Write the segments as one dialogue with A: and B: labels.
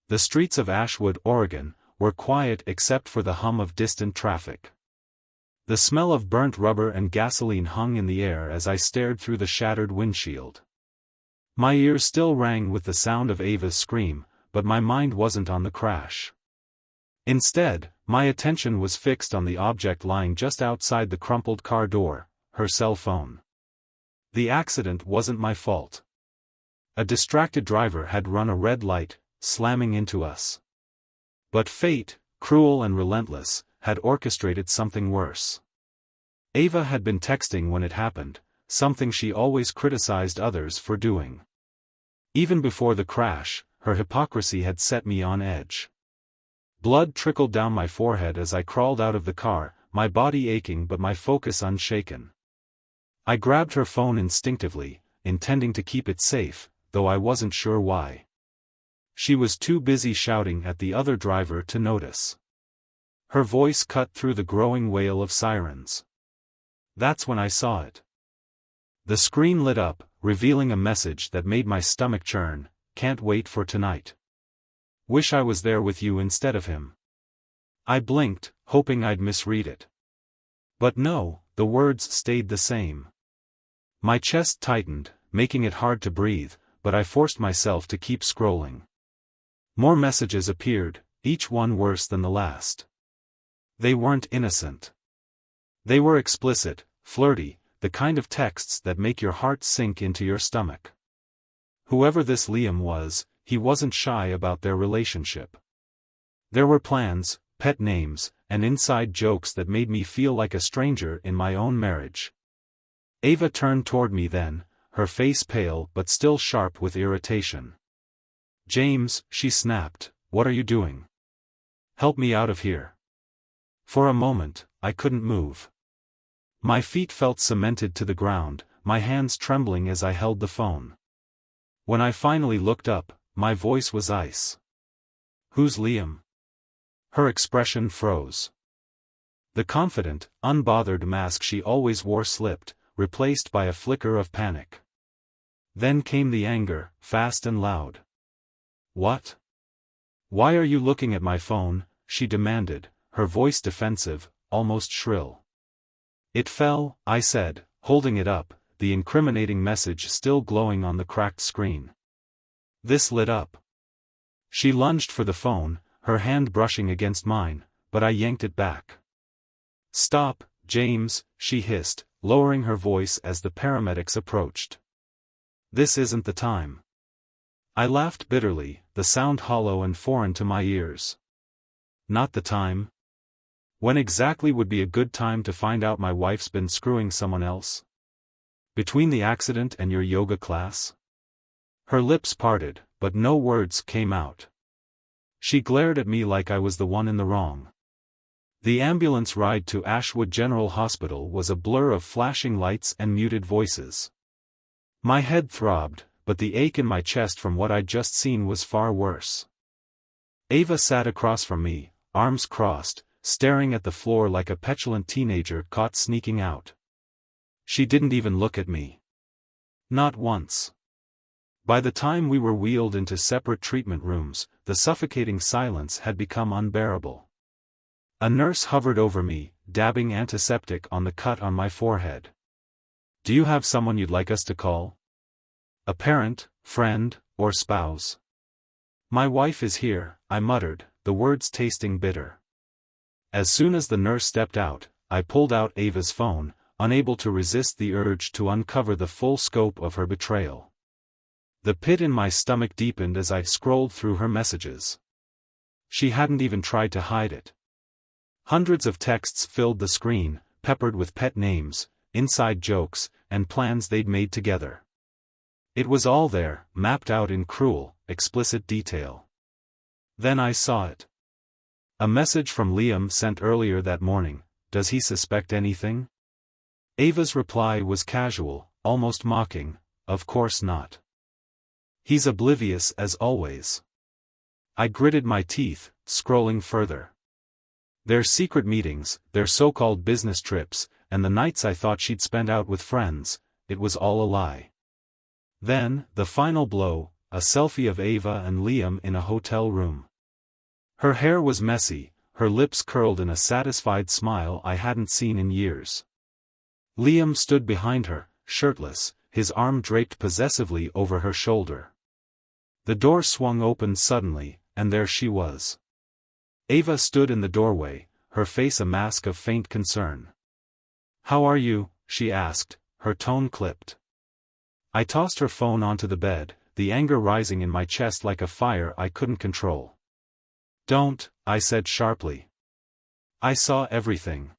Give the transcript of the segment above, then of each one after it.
A: The streets of Ashwood, Oregon, were quiet except for the hum of distant traffic. The smell of burnt rubber and gasoline hung in the air as I stared through the shattered windshield. My ears still rang with the sound of Ava's scream, but my mind wasn't on the crash. Instead, my attention was fixed on the object lying just outside the crumpled car door, her cell phone. The accident wasn't my fault. A distracted driver had run a red light, slamming into us. But fate, cruel and relentless, had orchestrated something worse. Ava had been texting when it happened, something she always criticized others for doing. Even before the crash, her hypocrisy had set me on edge. Blood trickled down my forehead as I crawled out of the car, my body aching but my focus unshaken. I grabbed her phone instinctively, intending to keep it safe, though I wasn't sure why. She was too busy shouting at the other driver to notice. Her voice cut through the growing wail of sirens. That's when I saw it. The screen lit up, revealing a message that made my stomach churn. Can't wait for tonight. Wish I was there with you instead of him. I blinked, hoping I'd misread it. But no, the words stayed the same. My chest tightened, making it hard to breathe, but I forced myself to keep scrolling. More messages appeared, each one worse than the last. They weren't innocent. They were explicit, flirty, the kind of texts that make your heart sink into your stomach. Whoever this Liam was, he wasn't shy about their relationship. There were plans, pet names, and inside jokes that made me feel like a stranger in my own marriage. Ava turned toward me then, her face pale but still sharp with irritation. James, she snapped, what are you doing? Help me out of here. For a moment, I couldn't move. My feet felt cemented to the ground, my hands trembling as I held the phone. When I finally looked up, my voice was ice. Who's Liam? Her expression froze. The confident, unbothered mask she always wore slipped, replaced by a flicker of panic. Then came the anger, fast and loud. What? Why are you looking at my phone? She demanded, her voice defensive, almost shrill. It fell, I said, holding it up, the incriminating message still glowing on the cracked screen. This lit up. She lunged for the phone, her hand brushing against mine, but I yanked it back. Stop, James, she hissed, lowering her voice as the paramedics approached. This isn't the time. I laughed bitterly, the sound hollow and foreign to my ears. Not the time? When exactly would be a good time to find out my wife's been screwing someone else? Between the accident and your yoga class? Her lips parted, but no words came out. She glared at me like I was the one in the wrong. The ambulance ride to Ashwood General Hospital was a blur of flashing lights and muted voices. My head throbbed, but the ache in my chest from what I'd just seen was far worse. Ava sat across from me, arms crossed, staring at the floor like a petulant teenager caught sneaking out. She didn't even look at me. Not once. By the time we were wheeled into separate treatment rooms, the suffocating silence had become unbearable. A nurse hovered over me, dabbing antiseptic on the cut on my forehead. Do you have someone you'd like us to call? A parent, friend, or spouse? My wife is here, I muttered, the words tasting bitter. As soon as the nurse stepped out, I pulled out Ava's phone, unable to resist the urge to uncover the full scope of her betrayal. The pit in my stomach deepened as I scrolled through her messages. She hadn't even tried to hide it. Hundreds of texts filled the screen, peppered with pet names, inside jokes, and plans they'd made together. It was all there, mapped out in cruel, explicit detail. Then I saw it. A message from Liam sent earlier that morning. Does he suspect anything? Ava's reply was casual, almost mocking. Of course not. He's oblivious as always. I gritted my teeth, scrolling further. Their secret meetings, their so-called business trips, and the nights I thought she'd spend out with friends, it was all a lie. Then, the final blow, a selfie of Ava and Liam in a hotel room. Her hair was messy, her lips curled in a satisfied smile I hadn't seen in years. Liam stood behind her, shirtless, his arm draped possessively over her shoulder. The door swung open suddenly, and there she was. Ava stood in the doorway, her face a mask of faint concern. "How are you?" she asked, her tone clipped. I tossed her phone onto the bed, the anger rising in my chest like a fire I couldn't control. "Don't," I said sharply. "I saw everything.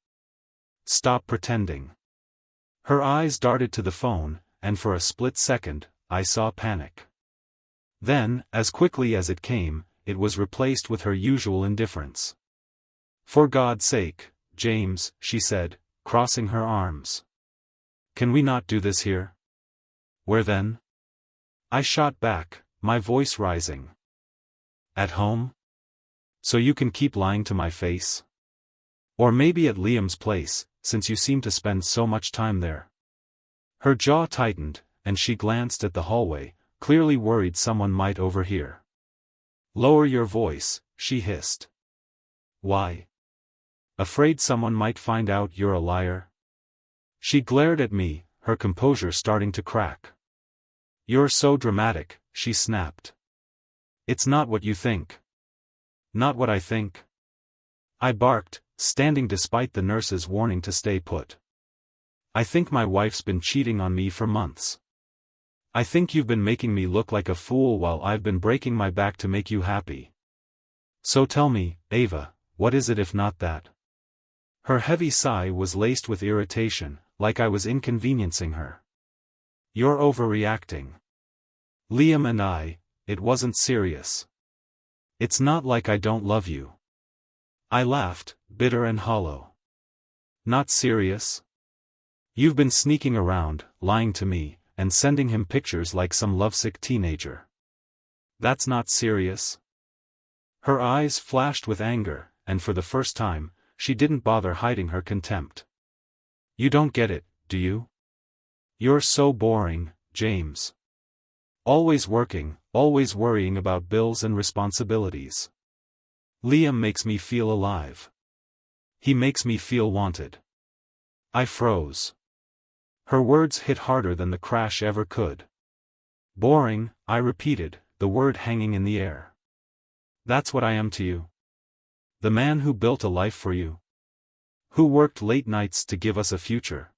A: Stop pretending." Her eyes darted to the phone, and for a split second, I saw panic. Then, as quickly as it came, it was replaced with her usual indifference. "For God's sake, James," she said, crossing her arms. "Can we not do this here?" "Where then?" I shot back, my voice rising. "At home? So you can keep lying to my face? Or maybe at Liam's place, since you seem to spend so much time there." Her jaw tightened, and she glanced at the hallway, clearly worried someone might overhear. "Lower your voice," she hissed. "Why? Afraid someone might find out you're a liar?" She glared at me, her composure starting to crack. "You're so dramatic," she snapped. "It's not what you think." "Not what I think?" I barked, standing despite the nurse's warning to stay put. "I think my wife's been cheating on me for months. I think you've been making me look like a fool while I've been breaking my back to make you happy. So tell me, Ava, what is it if not that?" Her heavy sigh was laced with irritation, like I was inconveniencing her. "You're overreacting. Liam and it wasn't serious. It's not like I don't love you." I laughed, bitter and hollow. "Not serious? You've been sneaking around, lying to me, and sending him pictures like some lovesick teenager. That's not serious?" Her eyes flashed with anger, and for the first time, she didn't bother hiding her contempt. "You don't get it, do you? You're so boring, James. Always working, always worrying about bills and responsibilities. Liam makes me feel alive. He makes me feel wanted." I froze. Her words hit harder than the crash ever could. "Boring," I repeated, the word hanging in the air. "That's what I am to you? The man who built a life for you? Who worked late nights to give us a future?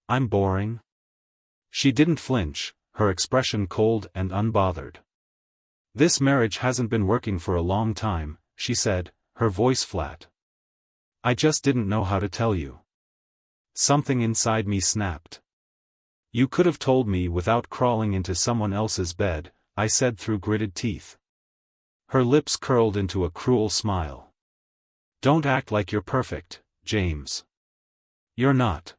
A: I'm boring?" She didn't flinch, her expression cold and unbothered. "This marriage hasn't been working for a long time," she said, her voice flat. "I just didn't know how to tell you." Something inside me snapped. "You could have told me without crawling into someone else's bed," I said through gritted teeth. Her lips curled into a cruel smile. "Don't act like you're perfect, James. You're not.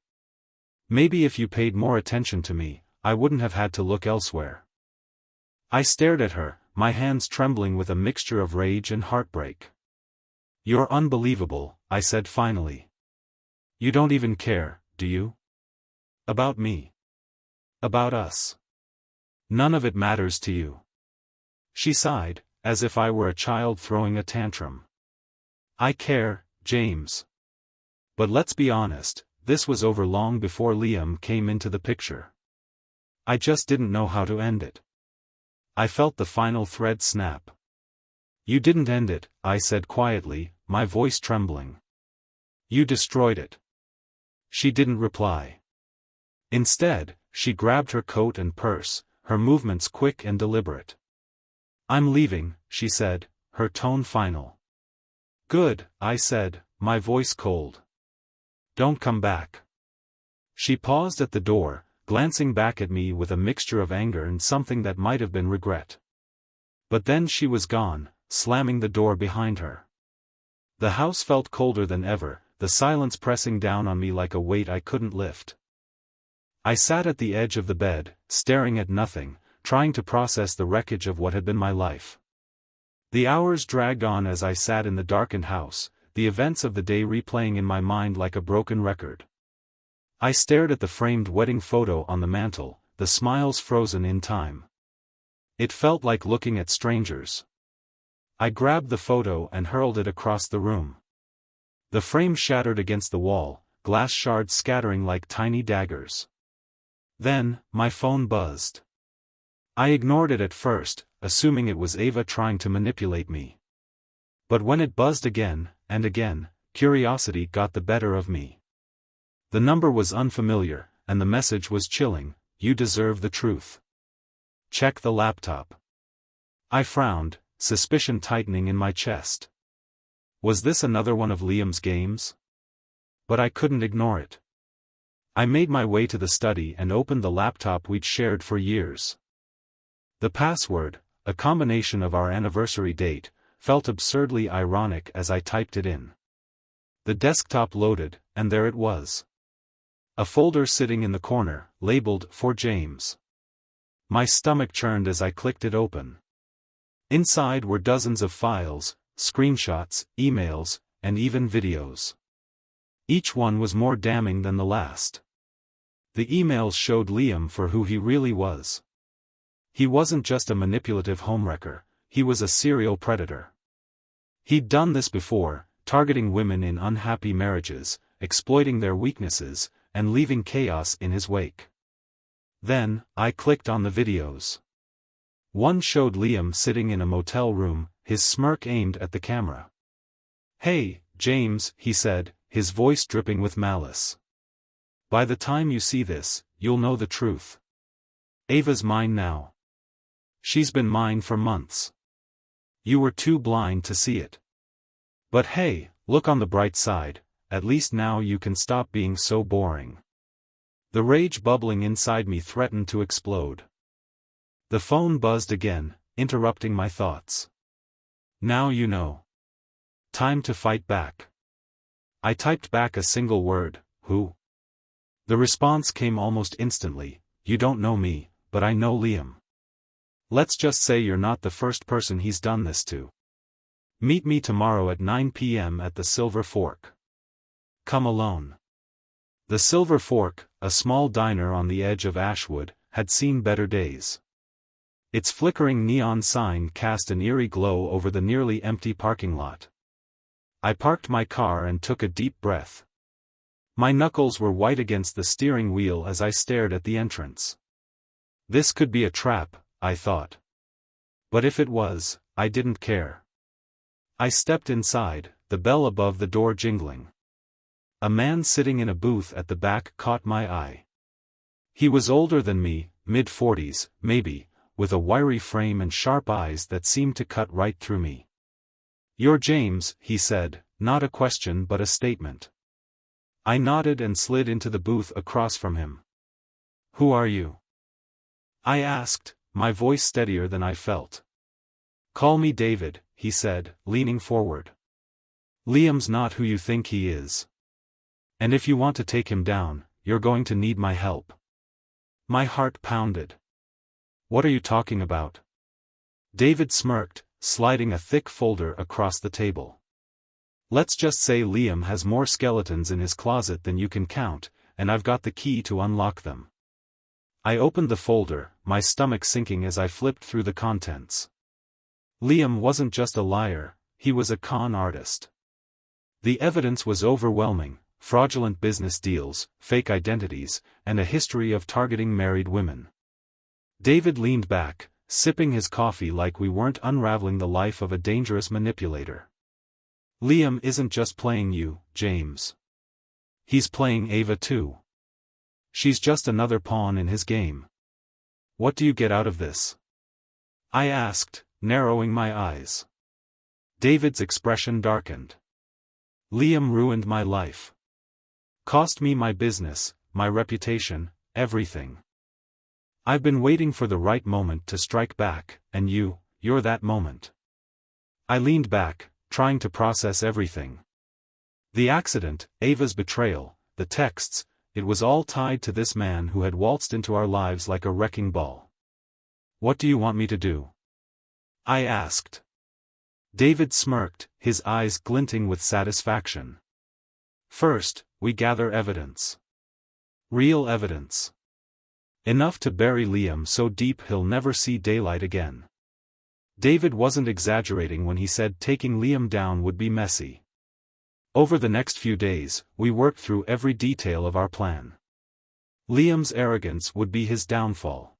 A: Maybe if you paid more attention to me, I wouldn't have had to look elsewhere." I stared at her, my hands trembling with a mixture of rage and heartbreak. "You're unbelievable," I said finally. "You don't even care, do you? About me? About us? None of it matters to you." She sighed, as if I were a child throwing a tantrum. "I care, James. But let's be honest, this was over long before Liam came into the picture. I just didn't know how to end it." I felt the final thread snap. "You didn't end it," I said quietly, my voice trembling. "You destroyed it." She didn't reply. Instead, she grabbed her coat and purse, her movements quick and deliberate. "I'm leaving," she said, her tone final. "Good," I said, my voice cold. "Don't come back." She paused at the door, glancing back at me with a mixture of anger and something that might have been regret. But then she was gone, slamming the door behind her. The house felt colder than ever, the silence pressing down on me like a weight I couldn't lift. I sat at the edge of the bed, staring at nothing, trying to process the wreckage of what had been my life. The hours dragged on as I sat in the darkened house, the events of the day replaying in my mind like a broken record. I stared at the framed wedding photo on the mantel, the smiles frozen in time. It felt like looking at strangers. I grabbed the photo and hurled it across the room. The frame shattered against the wall, glass shards scattering like tiny daggers. Then, my phone buzzed. I ignored it at first, assuming it was Ava trying to manipulate me. But when it buzzed again, and again, curiosity got the better of me. The number was unfamiliar, and the message was chilling: "You deserve the truth. Check the laptop." I frowned, suspicion tightening in my chest. Was this another one of Liam's games? But I couldn't ignore it. I made my way to the study and opened the laptop we'd shared for years. The password, a combination of our anniversary date, felt absurdly ironic as I typed it in. The desktop loaded, and there it was. A folder sitting in the corner, labeled "For James." My stomach churned as I clicked it open. Inside were dozens of files, screenshots, emails, and even videos. Each one was more damning than the last. The emails showed Liam for who he really was. He wasn't just a manipulative homewrecker, he was a serial predator. He'd done this before, targeting women in unhappy marriages, exploiting their weaknesses, and leaving chaos in his wake. Then, I clicked on the videos. One showed Liam sitting in a motel room, his smirk aimed at the camera. "Hey, James," he said, his voice dripping with malice. "By the time you see this, you'll know the truth. Ava's mine now. She's been mine for months. You were too blind to see it. But hey, look on the bright side, at least now you can stop being so boring." The rage bubbling inside me threatened to explode. The phone buzzed again, interrupting my thoughts. "Now you know. Time to fight back." I typed back a single word: "Who?" The response came almost instantly: "You don't know me, but I know Liam. Let's just say you're not the first person he's done this to. Meet me tomorrow at 9 p.m. at the Silver Fork. Come alone." The Silver Fork, a small diner on the edge of Ashwood, had seen better days. Its flickering neon sign cast an eerie glow over the nearly empty parking lot. I parked my car and took a deep breath. My knuckles were white against the steering wheel as I stared at the entrance. This could be a trap, I thought. But if it was, I didn't care. I stepped inside, the bell above the door jingling. A man sitting in a booth at the back caught my eye. He was older than me, mid-40s, maybe, with a wiry frame and sharp eyes that seemed to cut right through me. "You're James," he said, not a question but a statement. I nodded and slid into the booth across from him. "Who are you?" I asked, my voice steadier than I felt. "Call me David," he said, leaning forward. "Liam's not who you think he is. And if you want to take him down, you're going to need my help." My heart pounded. "What are you talking about?" David smirked, sliding a thick folder across the table. "Let's just say Liam has more skeletons in his closet than you can count, and I've got the key to unlock them." I opened the folder, my stomach sinking as I flipped through the contents. Liam wasn't just a liar, he was a con artist. The evidence was overwhelming: fraudulent business deals, fake identities, and a history of targeting married women. David leaned back, sipping his coffee like we weren't unraveling the life of a dangerous manipulator. "Liam isn't just playing you, James. He's playing Ava too. She's just another pawn in his game. What do you get out of this?" I asked, narrowing my eyes. David's expression darkened. "Liam ruined my life. Cost me my business, my reputation, everything. I've been waiting for the right moment to strike back, and you're that moment." I leaned back, trying to process everything. The accident, Ava's betrayal, the texts, it was all tied to this man who had waltzed into our lives like a wrecking ball. "What do you want me to do?" I asked. David smirked, his eyes glinting with satisfaction. "First, we gather evidence. Real evidence. Enough to bury Liam so deep he'll never see daylight again. David wasn't exaggerating when he said taking Liam down would be messy. Over the next few days, we worked through every detail of our plan. Liam's arrogance would be his downfall.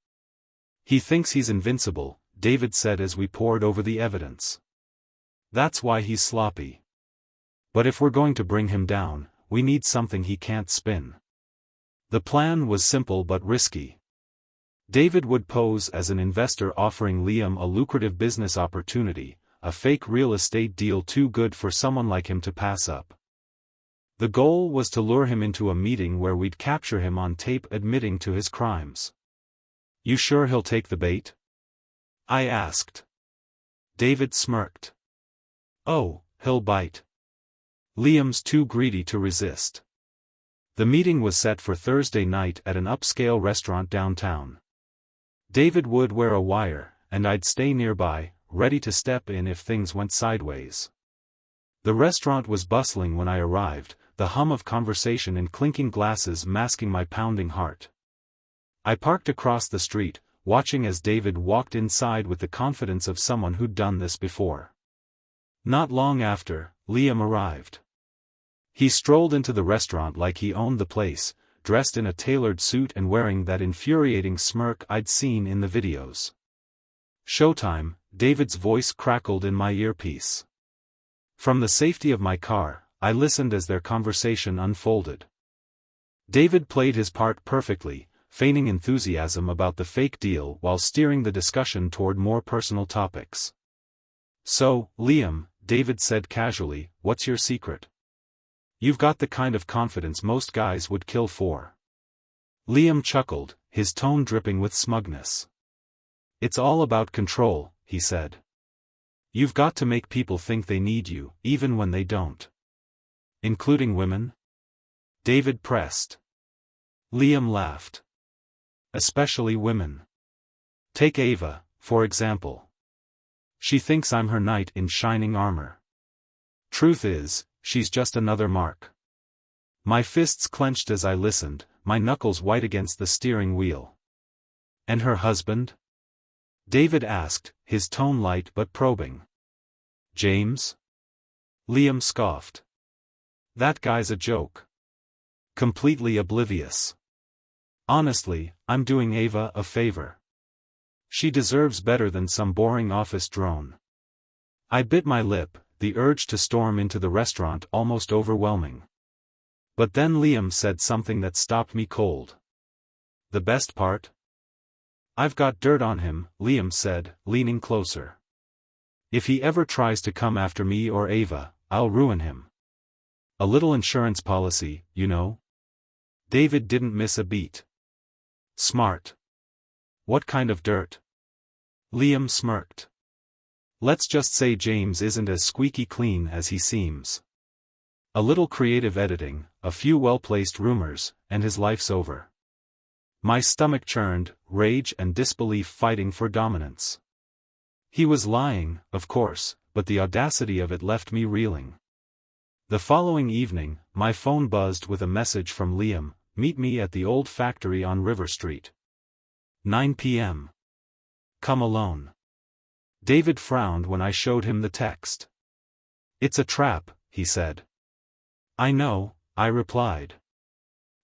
A: He thinks he's invincible, David said as we pored over the evidence. That's why he's sloppy. But if we're going to bring him down, we need something he can't spin. The plan was simple but risky. David would pose as an investor offering Liam a lucrative business opportunity, a fake real estate deal too good for someone like him to pass up. The goal was to lure him into a meeting where we'd capture him on tape admitting to his crimes. "You sure he'll take the bait?" I asked. David smirked. "Oh, he'll bite. Liam's too greedy to resist." The meeting was set for Thursday night at an upscale restaurant downtown. David would wear a wire, and I'd stay nearby, ready to step in if things went sideways. The restaurant was bustling when I arrived, the hum of conversation and clinking glasses masking my pounding heart. I parked across the street, watching as David walked inside with the confidence of someone who'd done this before. Not long after, Liam arrived. He strolled into the restaurant like he owned the place, dressed in a tailored suit and wearing that infuriating smirk I'd seen in the videos. "Showtime," David's voice crackled in my earpiece. From the safety of my car, I listened as their conversation unfolded. David played his part perfectly, feigning enthusiasm about the fake deal while steering the discussion toward more personal topics. "So, Liam," David said casually, "what's your secret? You've got the kind of confidence most guys would kill for." Liam chuckled, his tone dripping with smugness. "It's all about control," he said. "You've got to make people think they need you, even when they don't." "Including women?" David pressed. Liam laughed. "Especially women. Take Ava, for example. She thinks I'm her knight in shining armor. Truth is, she's just another mark." My fists clenched as I listened, my knuckles white against the steering wheel. "And her husband?" David asked, his tone light but probing. "James?" Liam scoffed. "That guy's a joke. Completely oblivious. Honestly, I'm doing Ava a favor. She deserves better than some boring office drone." I bit my lip, the urge to storm into the restaurant almost overwhelming. But then Liam said something that stopped me cold. "The best part? I've got dirt on him," Liam said, leaning closer. "If he ever tries to come after me or Ava, I'll ruin him. A little insurance policy, you know." David didn't miss a beat. "Smart. What kind of dirt?" Liam smirked. "Let's just say James isn't as squeaky clean as he seems. A little creative editing, a few well-placed rumors, and his life's over." My stomach churned, rage and disbelief fighting for dominance. He was lying, of course, but the audacity of it left me reeling. The following evening, my phone buzzed with a message from Liam, "Meet me at the old factory on River Street. 9 p.m. Come alone." David frowned when I showed him the text. "It's a trap," he said. "I know," I replied.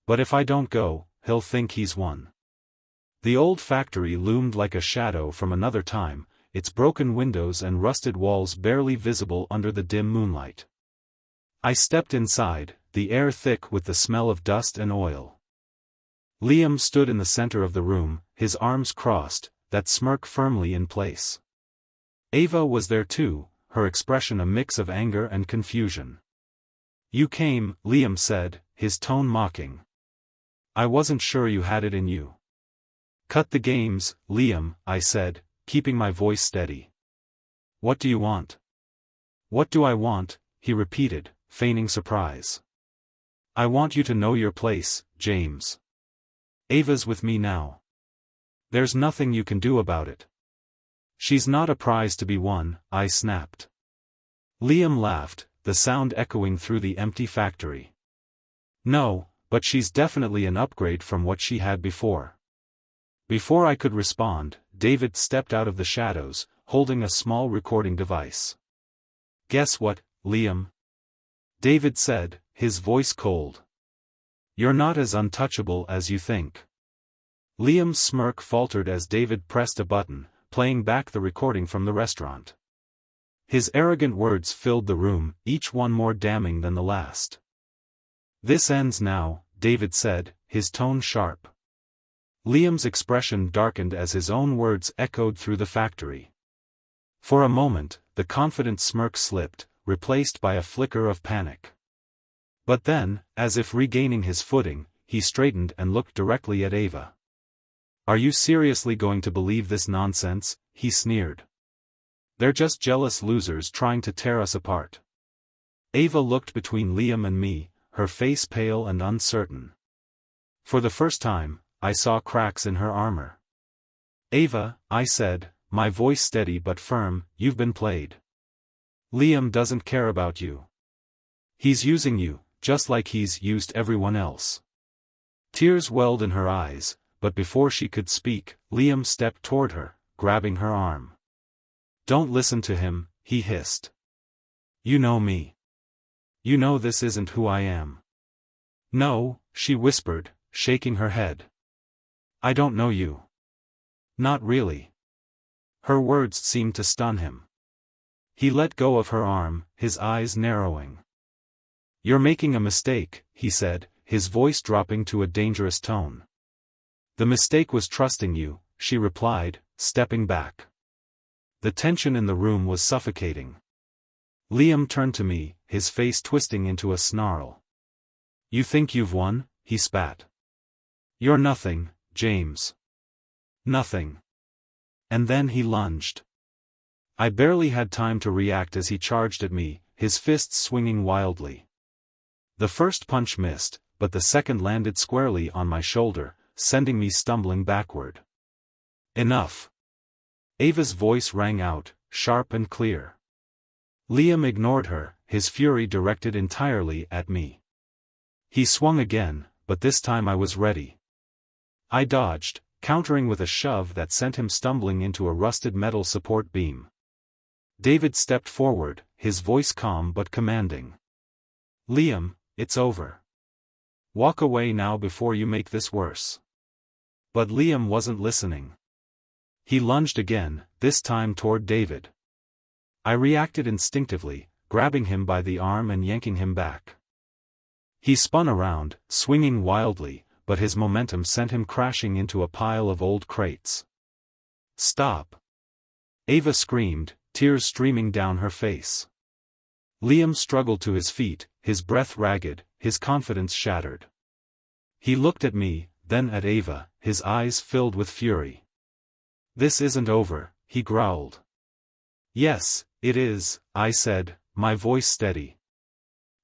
A: "But if I don't go, he'll think he's won." The old factory loomed like a shadow from another time, its broken windows and rusted walls barely visible under the dim moonlight. I stepped inside, the air thick with the smell of dust and oil. Liam stood in the center of the room, his arms crossed, that smirk firmly in place. Ava was there too, her expression a mix of anger and confusion. "You came," Liam said, his tone mocking. "I wasn't sure you had it in you." "Cut the games, Liam," I said, keeping my voice steady. "What do you want?" "What do I want?" he repeated, feigning surprise. "I want you to know your place, James. Ava's with me now. There's nothing you can do about it. She's not a prize to be won," I snapped. Liam laughed, the sound echoing through the empty factory. "No, but she's definitely an upgrade from what she had before." Before I could respond, David stepped out of the shadows, holding a small recording device. "Guess what, Liam?" David said, his voice cold. "You're not as untouchable as you think." Liam's smirk faltered as David pressed a button, playing back the recording from the restaurant. His arrogant words filled the room, each one more damning than the last. "This ends now," David said, his tone sharp. Liam's expression darkened as his own words echoed through the factory. For a moment, the confident smirk slipped, replaced by a flicker of panic. But then, as if regaining his footing, he straightened and looked directly at Ava. "Are you seriously going to believe this nonsense?" he sneered. "They're just jealous losers trying to tear us apart." Ava looked between Liam and me, her face pale and uncertain. For the first time, I saw cracks in her armor. "Ava," I said, my voice steady but firm, "you've been played. Liam doesn't care about you. He's using you, just like he's used everyone else." Tears welled in her eyes, but before she could speak, Liam stepped toward her, grabbing her arm. "Don't listen to him," he hissed. "You know me. You know this isn't who I am." "No," she whispered, shaking her head. "I don't know you." "Not really." Her words seemed to stun him. He let go of her arm, his eyes narrowing. "You're making a mistake," he said, his voice dropping to a dangerous tone. "The mistake was trusting you," she replied, stepping back. The tension in the room was suffocating. Liam turned to me, his face twisting into a snarl. "You think you've won?" he spat. "You're nothing, James. Nothing." And then he lunged. I barely had time to react as he charged at me, his fists swinging wildly. The first punch missed, but the second landed squarely on my shoulder, sending me stumbling backward. "Enough." Ava's voice rang out, sharp and clear. Liam ignored her, his fury directed entirely at me. He swung again, but this time I was ready. I dodged, countering with a shove that sent him stumbling into a rusted metal support beam. David stepped forward, his voice calm but commanding. "Liam, it's over. Walk away now before you make this worse." But Liam wasn't listening. He lunged again, this time toward David. I reacted instinctively, grabbing him by the arm and yanking him back. He spun around, swinging wildly, but his momentum sent him crashing into a pile of old crates. "Stop!" Ava screamed, tears streaming down her face. Liam struggled to his feet, his breath ragged, his confidence shattered. He looked at me, then at Ava, his eyes filled with fury. "This isn't over," he growled. "Yes, it is," I said, my voice steady.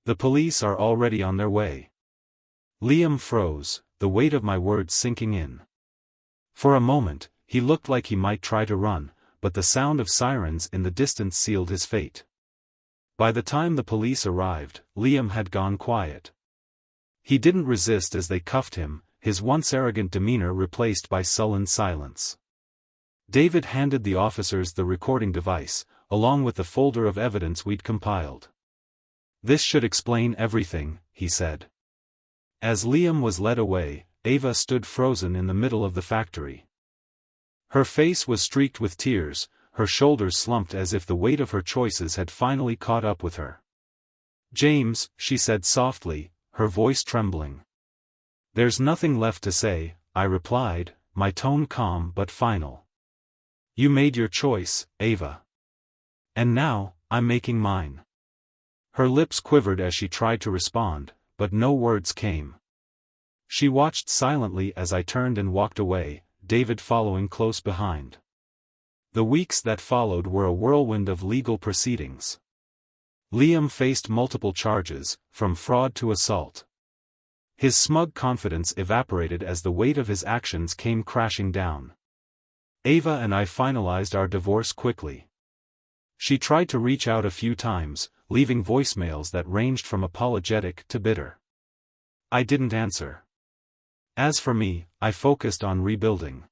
A: "The police are already on their way." Liam froze, the weight of my words sinking in. For a moment, he looked like he might try to run, but the sound of sirens in the distance sealed his fate. By the time the police arrived, Liam had gone quiet. He didn't resist as they cuffed him, his once arrogant demeanor replaced by sullen silence. David handed the officers the recording device, along with the folder of evidence we'd compiled. "This should explain everything," he said. As Liam was led away, Ava stood frozen in the middle of the factory. Her face was streaked with tears, her shoulders slumped as if the weight of her choices had finally caught up with her. "James," she said softly, her voice trembling. "There's nothing left to say," I replied, my tone calm but final. "You made your choice, Ava. And now, I'm making mine." Her lips quivered as she tried to respond, but no words came. She watched silently as I turned and walked away, David following close behind. The weeks that followed were a whirlwind of legal proceedings. Liam faced multiple charges, from fraud to assault. His smug confidence evaporated as the weight of his actions came crashing down. Ava and I finalized our divorce quickly. She tried to reach out a few times, leaving voicemails that ranged from apologetic to bitter. I didn't answer. As for me, I focused on rebuilding.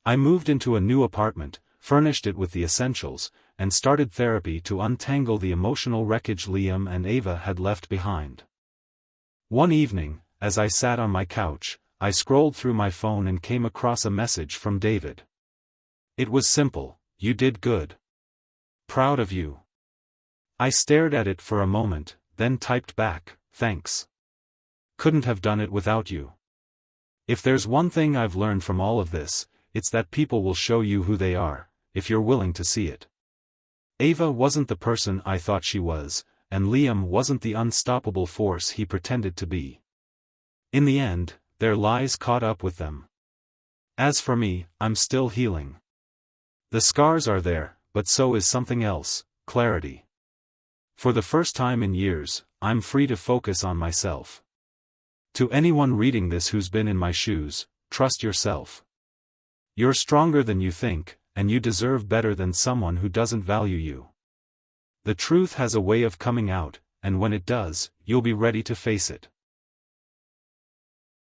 A: I moved into a new apartment, furnished it with the essentials, and started therapy to untangle the emotional wreckage Liam and Ava had left behind. One evening, as I sat on my couch, I scrolled through my phone and came across a message from David. It was simple: "You did good. Proud of you." I stared at it for a moment, then typed back, "Thanks. Couldn't have done it without you." If there's one thing I've learned from all of this, it's that people will show you who they are, if you're willing to see it. Ava wasn't the person I thought she was, and Liam wasn't the unstoppable force he pretended to be. In the end, their lies caught up with them. As for me, I'm still healing. The scars are there, but so is something else: clarity. For the first time in years, I'm free to focus on myself. To anyone reading this who's been in my shoes, trust yourself. You're stronger than you think, and you deserve better than someone who doesn't value you. The truth has a way of coming out, and when it does, you'll be ready to face it.